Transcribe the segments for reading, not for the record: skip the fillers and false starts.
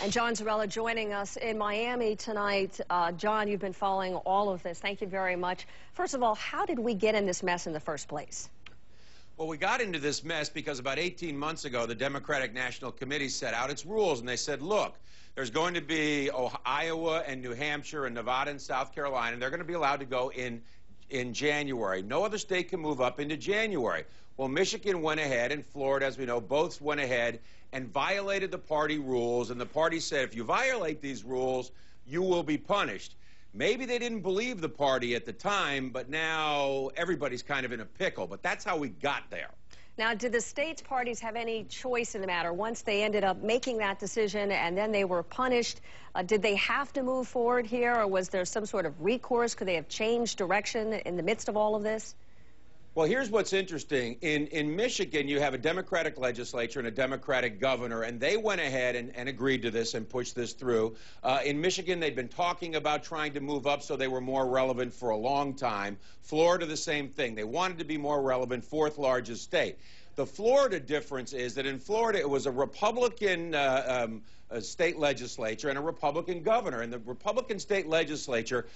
And John Zarrella joining us in Miami tonight. John, you've been following all of this. Thank you very much. First of all, how did we get in this mess in the first place? Well, we got into this mess because about 18 months ago, the Democratic National Committee set out its rules, and they said, look, there's going to be Iowa and New Hampshire and Nevada and South Carolina, and they're going to be allowed to go in January. No other state can move up into January. Well, Michigan went ahead, and Florida, as we know, both went ahead and violated the party rules, and the party said, if you violate these rules, you will be punished. Maybe they didn't believe the party at the time, but now everybody's kind of in a pickle. But that's how we got there. Now, did the states' parties have any choice in the matter? Once they ended up making that decision and then they were punished, did they have to move forward here, or was there some sort of recourse? Could they have changed direction in the midst of all of this? Well, here's what's interesting. In Michigan, you have a Democratic legislature and a Democratic governor, and they went ahead and agreed to this and pushed this through. In Michigan, they'd been talking about trying to move up so they were more relevant for a long time. Florida, the same thing. They wanted to be more relevant, fourth largest state. The Florida difference is that in Florida, it was a Republican state legislature and a Republican governor. And the Republican state legislature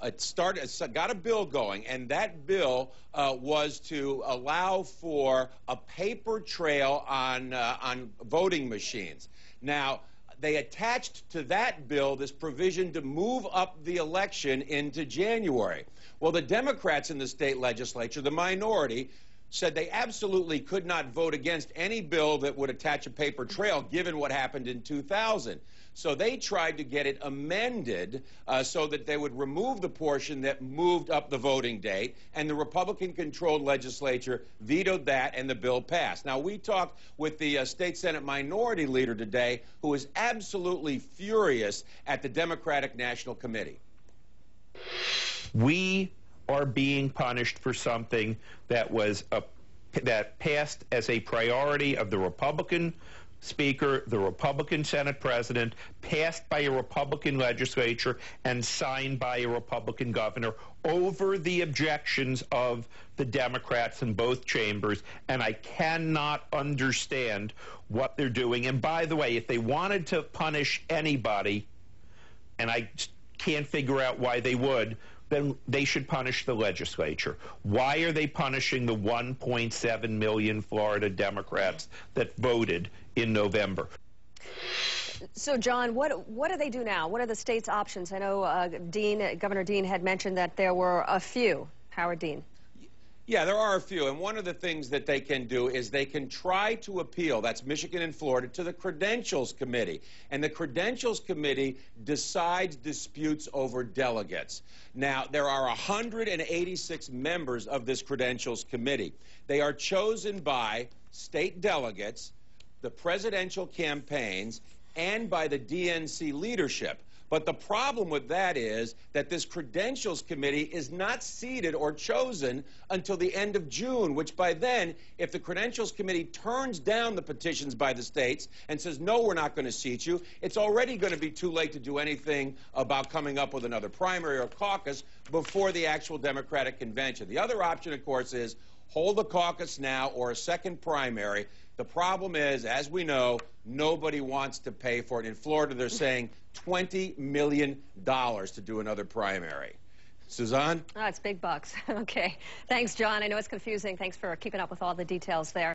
got a bill going, and that bill was to allow for a paper trail on voting machines. Now, they attached to that bill this provision to move up the election into January. Well, the Democrats in the state legislature, the minority, said they absolutely could not vote against any bill that would attach a paper trail, given what happened in 2000. So they tried to get it amended so that they would remove the portion that moved up the voting date, and the Republican-controlled legislature vetoed that, and the bill passed. Now, we talked with the State Senate Minority Leader today, who is absolutely furious at the Democratic National Committee. We are being punished for something that that passed as a priority of the Republican Speaker, the Republican Senate President, passed by a Republican legislature, and signed by a Republican governor over the objections of the Democrats in both chambers, and I cannot understand what they're doing. And by the way, if they wanted to punish anybody, and I can't figure out why they would, then they should punish the legislature. Why are they punishing the 1.7 million Florida Democrats that voted in November? So, John, what do they do now? What are the state's options? I know Governor Dean had mentioned that there were a few. Howard Dean. Yeah, there are a few, and one of the things that they can do is they can try to appeal, that's Michigan and Florida, to the Credentials Committee. And the Credentials Committee decides disputes over delegates. Now, there are 186 members of this Credentials Committee. They are chosen by state delegates, the presidential campaigns, and by the DNC leadership. But the problem with that is that this Credentials Committee is not seated or chosen until the end of June, which by then, if the Credentials Committee turns down the petitions by the states and says, no, we're not going to seat you, it's already going to be too late to do anything about coming up with another primary or caucus before the actual Democratic convention. The other option, of course, is hold the caucus now or a second primary. The problem is, as we know, nobody wants to pay for it. In Florida, they're saying $20 million to do another primary. Suzanne? Oh, it's big bucks. Okay. Thanks, John. I know it's confusing. Thanks for keeping up with all the details there.